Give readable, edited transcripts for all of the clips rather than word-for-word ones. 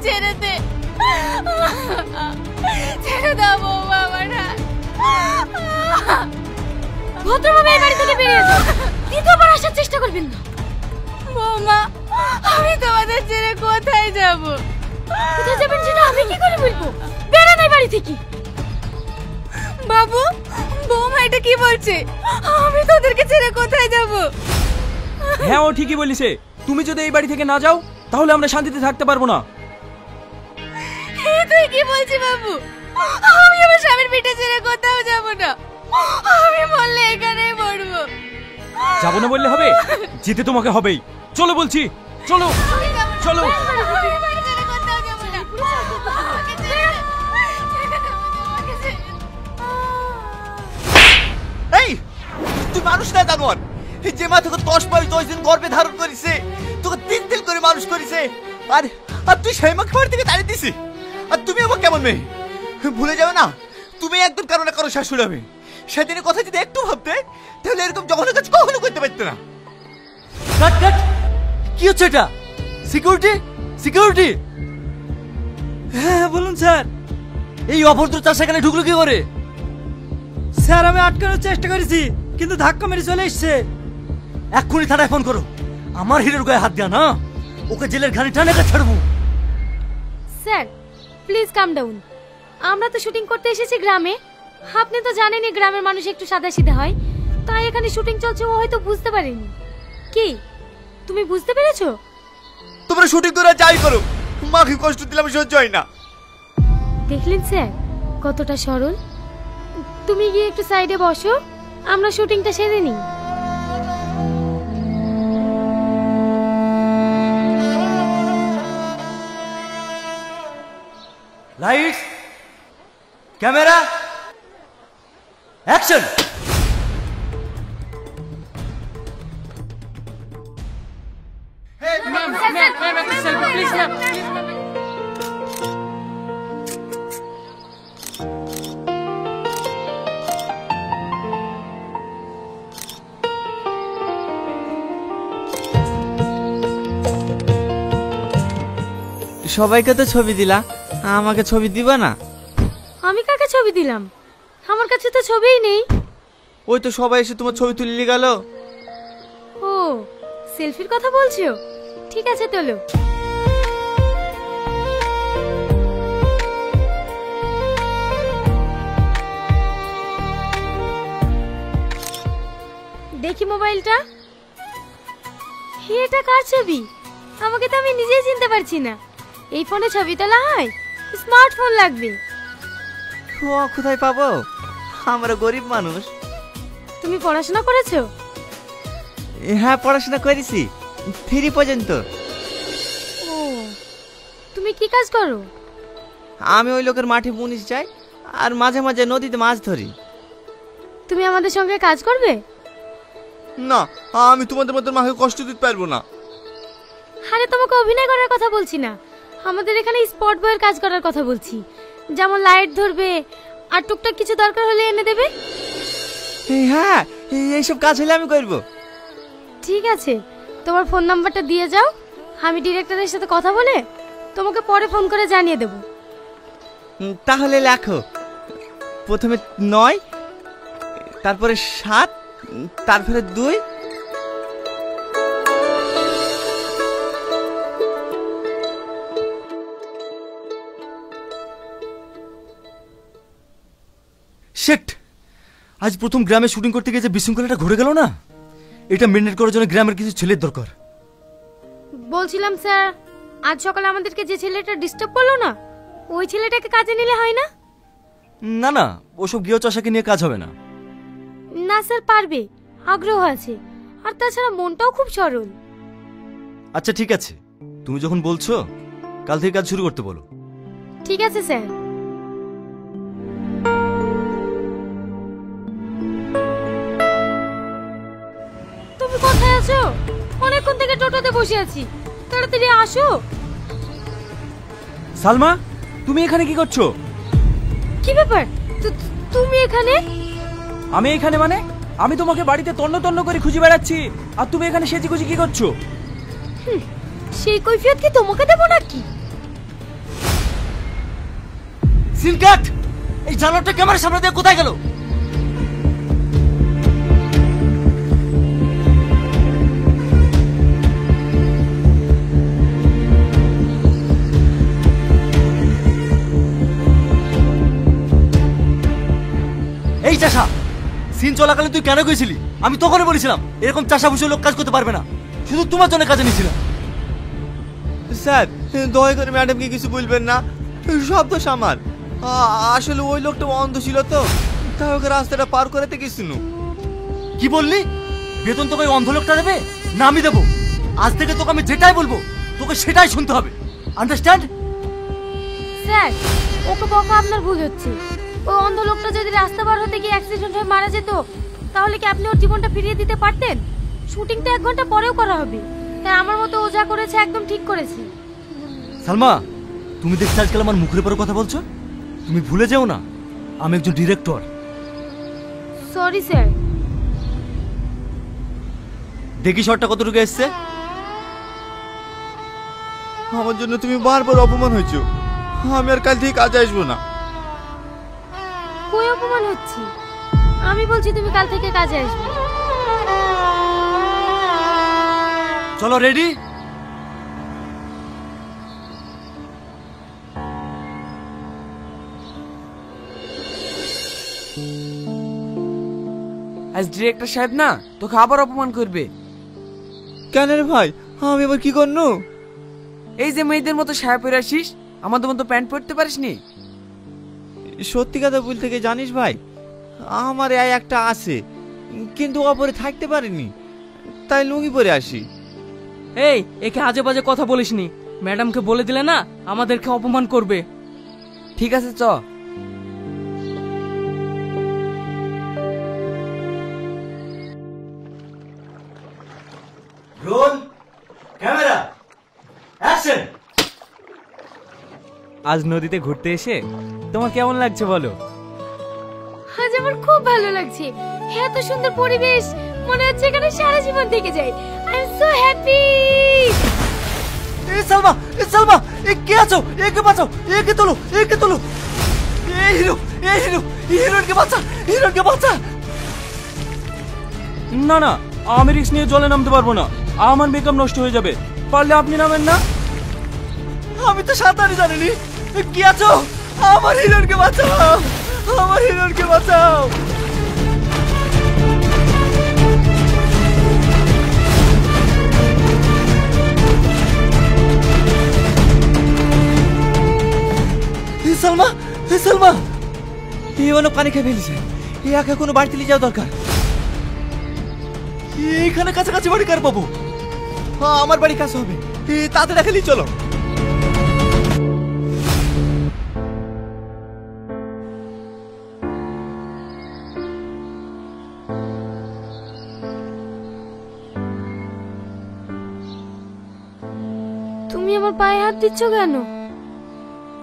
ছেড়ে দে, ছেড়ে দাও বৌমা আমার হাত। ভদ্রভাবে এই বাড়ি থেকে বেরিয়ে যাও, দ্বিতীয়বার আসার চেষ্টা করবেন না। বৌমা আমি তোমাদের ছেড়ে কোথায় যাব? কোথায় যাবেন সেটা আমি কি করে বলবো? বেরোন এই বাড়ি থেকে। বাবু, বৌমা এটা কি বলছে? আমি তোদেরকে ছেড়ে কোথায় যাব? হ্যাঁ, ও ঠিকই বলিছে। তুমি যদি এই বাড়ি থেকে না যাও তাহলে আমরা শান্তিতে থাকতে পারবো না। তুই কি বলছিস বাবু? আমি আমার স্বামীর পিঠে ছেড়ে কোথাও যাব না। আমি বললে এখানেই মরবো। যাবো না বললে হবে? যেতে তোমাকে হবেই। চলো বলছি, চলো চলো। এই তুই মানুষ না জানোয়ার? যে মা তোকে 10 মাস 10 দিন গর্ভে ধারণ করেছে, তোকে 3 দিন করে মানুষ করেছে, আর তুই সেই মাকে বাড়ি থেকে তাড়িয়ে দিছি। আর তুমি আমার কেমন মেয়ে? ভুলে যাবে না তুমি একদম কারো না কারো শাশুড়ি হবে। সেদিনের কথা যদি একটু ভাবতে তাহলে এরকম জঘন্য কাজ কখনো করতে পারতে না। কাট কাট, কি হচ্ছে এটা? Security security. হ্যাঁ বলুন স্যার। এই অভদ্র চাষ এখানে ঢুকলো কি করে? স্যার আমি আটকানোর চেষ্টা করেছি কিন্তু ধাক্কা মেরে চলে এসছে। এক্ষুনি থানায় ফোন করো। আমার হিরোর গায়ে হাত দেয়া না, ওকে জেলের ঘানি টানে ছাড়বো। Sir please calm down. আমরা তো শুটিং করতে এসেছি গ্রামে। আপনি তো জানেনই গ্রামের মানুষ একটু সাদাসিধে হয়, তাই এখানে শুটিং চলছে ও হয়তো বুঝতে পারেনি। কি তুমি বুঝতে পেরেছো? তোমরা শুটিং করে যাই করো, মাকে কষ্ট দিলাম সহ্য হয় না। দেখলেন স্যার কতটা সরল। তুমি গিয়ে একটু সাইডে বসো, আমরা শুটিংটা সেরে নিই। Lights, camera, action. সবাইকে তো ছবি দিলা, আমাকে ছবি দিবা না? আমি কাকে ছবি দিলাম? আমার কাছে তো ছবিই নেই। ওই তো সবাই এসে তোমার ছবি তুলে গেল। ও সেলফির কথা বলছো? ঠিক আছে তোলো। দেখি মোবাইলটা। এটা কার ছবি? আমাকে তো আমি নিজেই চিনতে পারছি না। এই ফোনে ছবি তোলা হয়? স্মার্টফোন লাগবে। ও কোথায় পাবো? আমরা গরিব মানুষ। তুমি পড়াশোনা করেছো? হ্যাঁ পড়াশোনা করেছি, 3 পর্যন্ত। ও তুমি কি কাজ করো? আমি ওই লোকের মাঠে মুনিশ যাই আর মাঝে মাঝে নদীতে মাছ ধরি। তুমি আমাদের সঙ্গে কাজ করবে? না, আমি তোমাদের মতো মাকে কষ্ট দিতে পারবো না। আরে তোমাকে অভিনয় করার কথা বলছি না, আমাদের এখানে স্পট বয়ের কাজ করার কথা বলছি। যেমন লাইট ধরবে আর টুকটাক কিছু দরকার হলে এনে দেবে। হ্যাঁ এইসব কাজ হলে আমি করব। ঠিক আছে, তোমার ফোন নাম্বারটা দিয়ে যাও, আমি ডিরেক্টরের সাথে কথা বলে তোমাকে পরে ফোন করে জানিয়ে দেব। তাহলে লেখো, প্রথমে 9, তারপরে 7, তারপরে 2। শেট, আজ প্রথম গ্রামে শুটিং করতে গিয়ে যে বিশৃঙ্খলাটা ঘটে গেল না, এটা মেনটেন করার জন্য গ্রামের কিছু ছেলের দরকার। বলছিলাম স্যার, আজ সকালে আমাদেরকে যে ছেলেটা ডিস্টার্ব করলো না, ওই ছেলেটাকে কাজে নিলে হয় না? না না, ওসব গৃহচাষাকে নিয়ে কাজ হবে না। না স্যার পারবে, আগ্রহ আছে, আর তাছাড়া মনটাও খুব সরল। আচ্ছা ঠিক আছে, তুমি যখন বলছো কাল থেকে কাজ শুরু করতে বলো। ঠিক আছে স্যার। তুমি কোথায় আছো? অনেকক্ষণ থেকে টোটোতে বসে আছি, তাড়াতাড়ি আসো। সালমা, তুমি এখানে কি করছো? কি ব্যাপার, তুমি এখানে? আমি এখানে মানে? আমি তোমাকে বাড়িতে তন্ন তন্ন করে খুঁজে বেড়াচ্ছি, আর তুমি এখানে সেজে খুঁজে কি করছো? সেই কৈফিয়ত কি তোমাকে দেবো নাকি? সিন কাট। এই জানোয়ারটা ক্যামেরার সামনে দিয়ে কোথায় গেল? এই চাষা, সিন চলাকালীন তুই কেন গেছিলি? আমি তখনই বলেছিলাম এরকম চাষা ভুষে লোক কাজ করতে পারবে না, শুধু তোমার জন্য কাজে নিয়েছিলাম। স্যার দয়া করে ম্যাডামকে কিছু বলবেন না, সব দোষ আমার। আসলে ওই লোকটা অন্ধ ছিল তো, তাই ওকে রাস্তাটা পার করাতে গেছিল। কি বললি? বেতন তোকে ওই অন্ধ লোকটা দেবে না আমি দেবো? আজ থেকে তোকে আমি যেটাই বলবো তোকে সেটাই শুনতে হবে, আন্ডারস্ট্যান্ড? স্যার, ওকে বকা আপনার ভুল হচ্ছে। ওই অন্ধ লোকটা যদি রাস্তা পার হতে গিয়ে অ্যাক্সিডেন্ট হয়ে মারা যেত, তাহলে কি আপনি ওর জীবনটা ফিরিয়ে দিতে পারতেন? শুটিং তো 1 ঘন্টা পরেও করা হবে। তাই আমার মতো ও যা করেছে একদম ঠিক করেছে। সালমা, তুমি দেখছো আজকাল আমার মুখের উপরে কথা বলছো? তুমি ভুলে যেও না আমি একজন ডিরেক্টর। Sorry sir. দেখি শটটা কতটুকু এসছে। আমার জন্য তুমি বারবার অপমান হয়েছো, আমি আর কাল থেকে কাজে আসবো না। কই অপমান হচ্ছে? আমি বলছি তুমি কাল থেকে কাজে আসবে। চলো, রেডি? আজ ডিরেক্টর সাহেব না তোকে আবার অপমান করবে। কেন রে ভাই, আমি এবার কি করনু? এই যে মেয়েদের মতো সায়া পরে আসিস, আমাদের মতো প্যান্ট পরতে পারিসনি? সত্যি কথা বলতে কি জানিস ভাই, আমার এই একটা আছে, কিন্তু অপরে থাকতে পারিনি, তাই লুঙ্গি পরে আসি। এই, একে আজে বাজে কথা বলিসনি। ম্যাডামকে বলে দিলে না আমাদেরকে অপমান করবে। ঠিক আছে, চ। Roll, camera, action. আজ নদীতে ঘুরতে এসে তোমার কেমন লাগছে বলো? আজ আমার খুব ভালো লাগছে। এত সুন্দর পরিবেশ, মনে হচ্ছে এখানে সারা জীবন থেকে যাই। I am so happy. এ সালমা, এ সালমা, এ কে আছো? একে বাঁচাও, একে তোলো, একে তোলো। এ হিরো, এ হিরো, হিরোইনকে বাঁচা, হিরোইনকে বাঁচা। না না, আমি রিস্ক নিয়ে জলে নামতে পারবো না, আমার মেকআপ নষ্ট হয়ে যাবে। পারলে আপনি নামেন না। আমি তো সাঁতারই জানিনি। কি আছো? আমার হিরোইনকে বাঁচাও, আমার হিরোইনকে বাঁচাও। সালমা, সালমা, এই অনেক পানি খেয়ে ফেলেছে, একা কোনো বাড়িতে নিয়ে যাওয়া দরকার। এখানে কাছাকাছি বাড়ি কার পাবো? আমার বাড়ি কাছে হবে, তাতে রাখালি চলো। তুমি আমার পায়ে হাত দিচ্ছ কেন?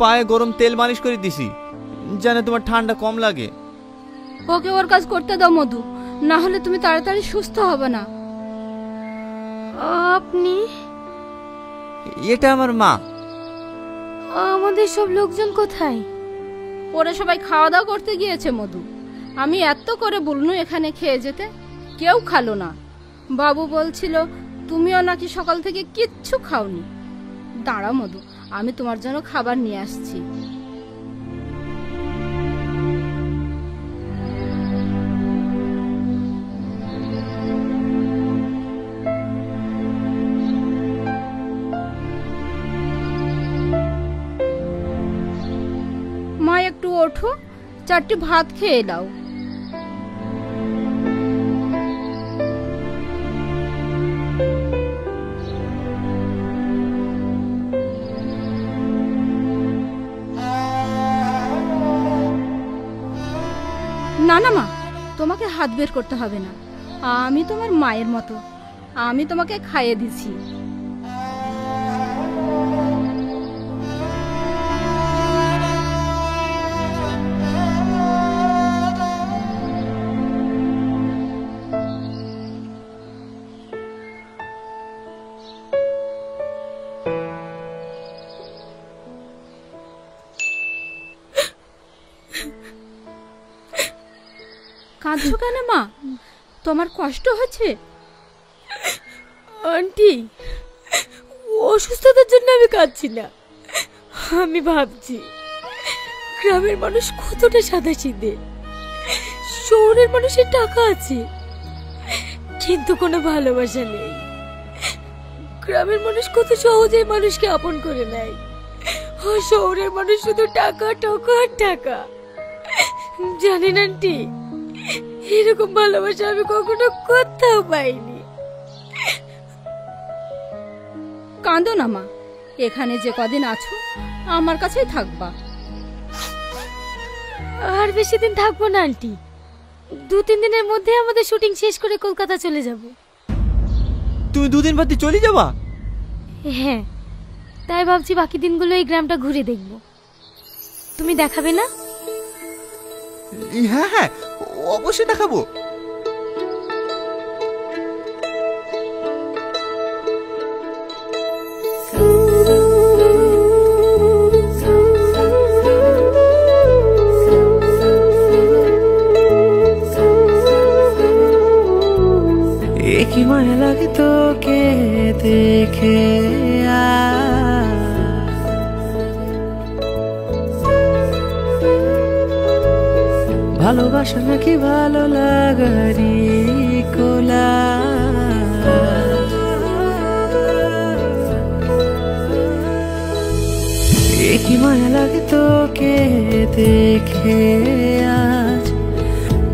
পায়ে গরম তেল মালিশ করে দিছি, যেন তোমার ঠান্ডা কম লাগে। ওকে ওর কাজ করতে দাও মধু, না হলে তুমি তাড়াতাড়ি সুস্থ হবে না। আপনি? এটা আমার মা। আমাদের সব লোকজন কোথায়? ওরা সবাই খাওয়া দাওয়া করতে গিয়েছে মধু। আমি এত করে বলনু এখানে খেয়ে যেতে, কেউ খালো না। বাবু বলছিল তুমিও নাকি সকাল থেকে কিচ্ছু খাওনি। দাঁড়াও মধু, আমি তোমার জন্য খাবার নিয়ে আসছি। মা একটু ওঠো, 4টি ভাত খেয়ে দাও। না না মা, তোমাকে হাত বের করতে হবে না, আমি তোমার মায়ের মতো, আমি তোমাকে খাইয়ে দিছি। কাঁদছো কেন মা? তোমার কষ্ট হচ্ছে? আন্টি, অসুস্থতার জন্য আমি কাঁদছি না। আমি ভাবছি গ্রামের মানুষ কতটা সাদাসিধে। শহরের মানুষের টাকা আছে কিন্তু কোনো ভালোবাসা নেই। গ্রামের মানুষ কত সহজেই মানুষকে আপন করে নেয়, আর শহরের মানুষ শুধু টাকা টাকা আর টাকা। জানেন আন্টি, এরকম ভালোবাসা আমি কখনো কোথাও পাইনি। কাঁদো না মা, এখানে যে কদিন আছো আমার কাছেই থাকবা। আর বেশি দিন থাকবো না আন্টি, 2-3 দিনের মধ্যে আমাদের শুটিং শেষ করে কলকাতা চলে যাব। তুমি 2 দিন বাদে চলে যাবা? হ্যাঁ, তাই ভাবছি বাকি দিনগুলো এই গ্রামটা ঘুরে দেখব। তুমি দেখাবে না? হ্যাঁ হ্যাঁ, অবশ্যই দেখাবো। কি মায়া লাগে তোকে দেখে, ভালোবাসা নাকি ভালো লাগারি কোলা। কি মায়া লাগে তোকে দেখে আজ,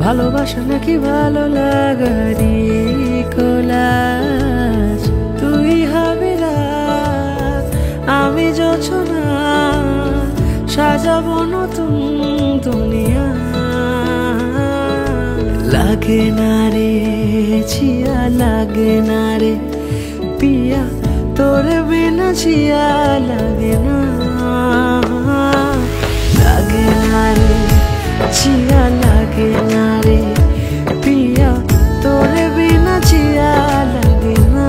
ভালোবাসা নাকি ভালো লাগারি কোলাজ। তুই হবে রাত, আমি জোছনা, সাজাবো নতুন দুনিয়া। লাগে না রে ছিয়া, লাগে না রে পিয়া, তোর বিনা ছিয়া লাগে না। লাগে না রে ছিয়া, লাগে না রে পিয়া, তোর বিনা ছিয়া লাগে না।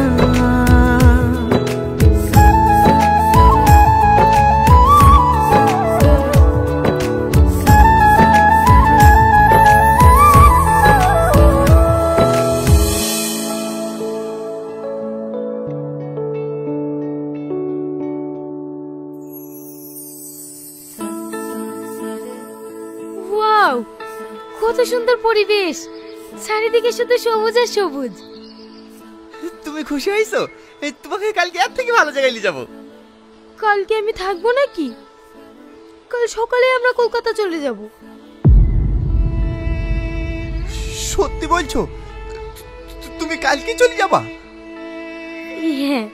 ওয়াও, কত সুন্দর পরিবেশ, চারিদিকে শুধু সবুজ আর সবুজ। তুমি খুশি হয়েছো? তোমাকে কালকে এর থেকে ভালো জায়গায় নিয়ে যাবো। কালকে আমি থাকবো নাকি? কাল সকালে আমরা কলকাতা চলে যাব। সত্যি বলছো? তুমি কালকে চলে যাবা? হ্যাঁ,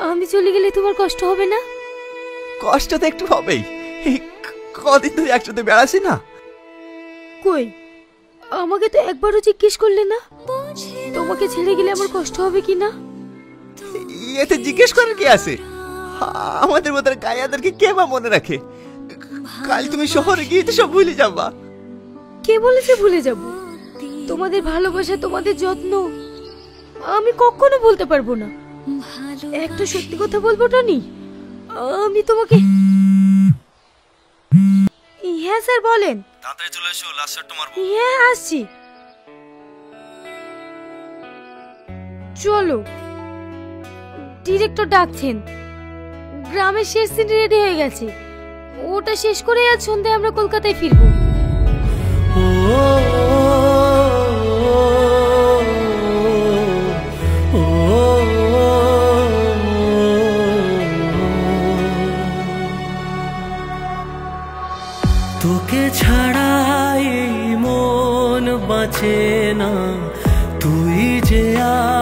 আমি চলে গেলে তোমার কষ্ট হবে না? কষ্ট তো একটু হবেই, কদিন ধরে একসাথে বেড়াচ্ছি না। কই, আমাকে তো একবারও জিজ্ঞেস করলে না তোমাকে ছেড়ে গেলে আমার কষ্ট হবে কি না। এতে জিজ্ঞেস করার কি আছে? আমাদের মতো গায়াদেরকে কে বা মনে রাখে? কাল তুমি শহরে গিয়ে তো সব ভুলে যাবা। কে বলেছে ভুলে যাব? তোমাদের ভালোবাসা, তোমাদের যত্ন আমি কখনো বলতে পারবো না। একটা সত্যি কথা বলবো টনি, আমি তোমাকে। হ্যাঁ স্যার বলেন। তাড়াতাড়ি চলে এসো, লাস্ট শটটা মারবো। হ্যাঁ আসছি। চলো, ডিরেক্টর ডাকছেন। গ্রামের শেষ সিন রেডি হয়ে গেছে, ওটা শেষ করে আজ সন্ধ্যায় আমরা কলকাতায় ফিরবো। তোকে ছাড়া এই মন বাঁচে না, তুই যে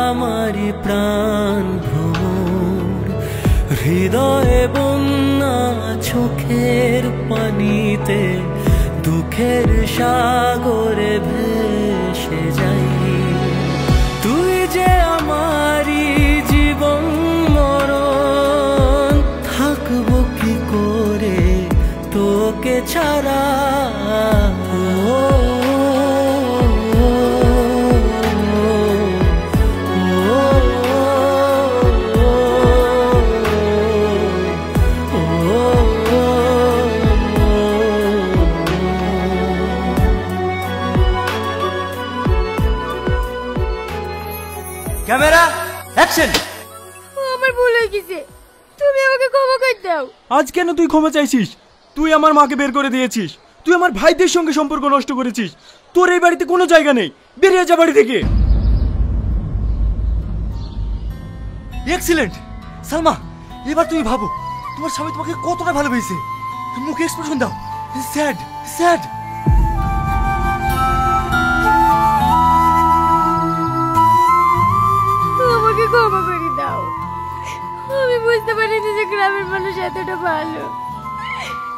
আমার প্রাণ ভ্রমর। হৃদয়ে বন্যা, চোখের পানিতে দুঃখের সাগরে ভেসে যাই। তুই যে আমারই জীবন মরণ, থাকবো কি করে তোকে ছাড়া। Camera action. আমার ভুল হয়ে গেছে, তুমি আমাকে ক্ষমা করে দাও। আজ কেন তুই ক্ষমা চাইছিস? তুই আমার মাকে বের করে দিয়েছিস, তুই আমার ভাইদের সঙ্গে সম্পর্ক নষ্ট করেছিস। তোর এই বাড়িতে কোনো জায়গা নেই, বেরিয়ে যা বাড়ি থেকে। এক্সিলেন্ট সালমা, এবার তুমি ভাবো তোমার স্বামী তোমাকে কতটা ভালোবেসে। মুখে এক্সপ্রেশন দাও। Sad sad. আমাকে ক্ষমা করে দাও, আমি বুঝতে পারিনি যে গ্রামের মানুষ এতটা ভালো।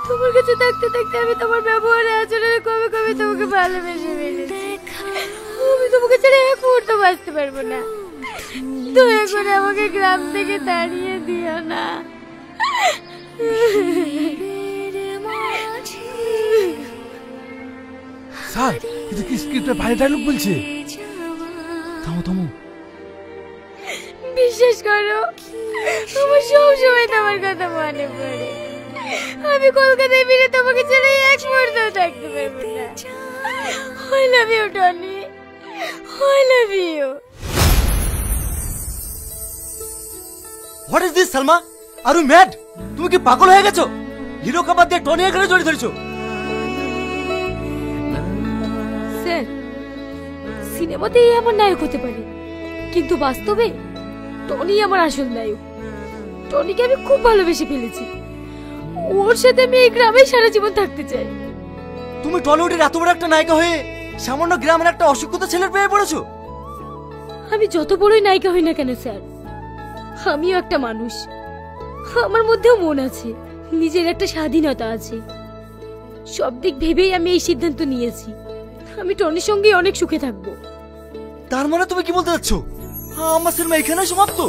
তোমার কাছে থাকতে থাকতে আমি তোমার ব্যবহারে আচরণে কবে কবে তোমাকে ভালোবেসে ফেলেছি। আমি তোমাকে ছেড়ে এক মুহূর্ত বাঁচতে পারবো না। দয়া করে আমাকে গ্রাম থেকে তাড়িয়ে দিও না। স্যার, এটা কি স্ক্রিপ্টের বাইরে ডায়লগ বলছে? থামো থামো। বিশ্বাস করো, আমার সব সময় তোমার কথা মনে পড়ে। আমি কলকাতায় ফিরে তোমাকে ছেড়ে এক মুহূর্ত থাকতে পারবো না। I love you, Tony. I love you. What is this Salma? Are you mad? তুমি কি পাগল হয়ে গেছো? হিরো কাবাদ দিয়ে টনি এখানে জড়িয়ে ধরেছো। স্যার, সিনেমাতে এমন নায়ক হতে পারে, কিন্তু বাস্তবে টনি আমার আসল নায়ক। টনিকে আমি খুব ভালোবেসে ফেলেছি। ওর সাথে আমি এই গ্রামে সারা জীবন থাকতে চাই। তুমি টলিউডের এত বড় একটা নায়িকা হয়ে সামান্য গ্রামের একটা অশিক্ষিত ছেলের প্রেমে পড়েছো। আমি যত বড়ই নায়িকা হই না কেন স্যার, আমিও একটা মানুষ। আমার মধ্যেও মন আছে, নিজের একটা স্বাধীনতা আছে। সব দিক ভেবেই আমি এই সিদ্ধান্ত নিয়েছি, আমি টনির সঙ্গে অনেক সুখে থাকবো। তার মানে তুমি কি বলতে চাচ্ছো আমার সিনেমা এখানে সমাপ্ত?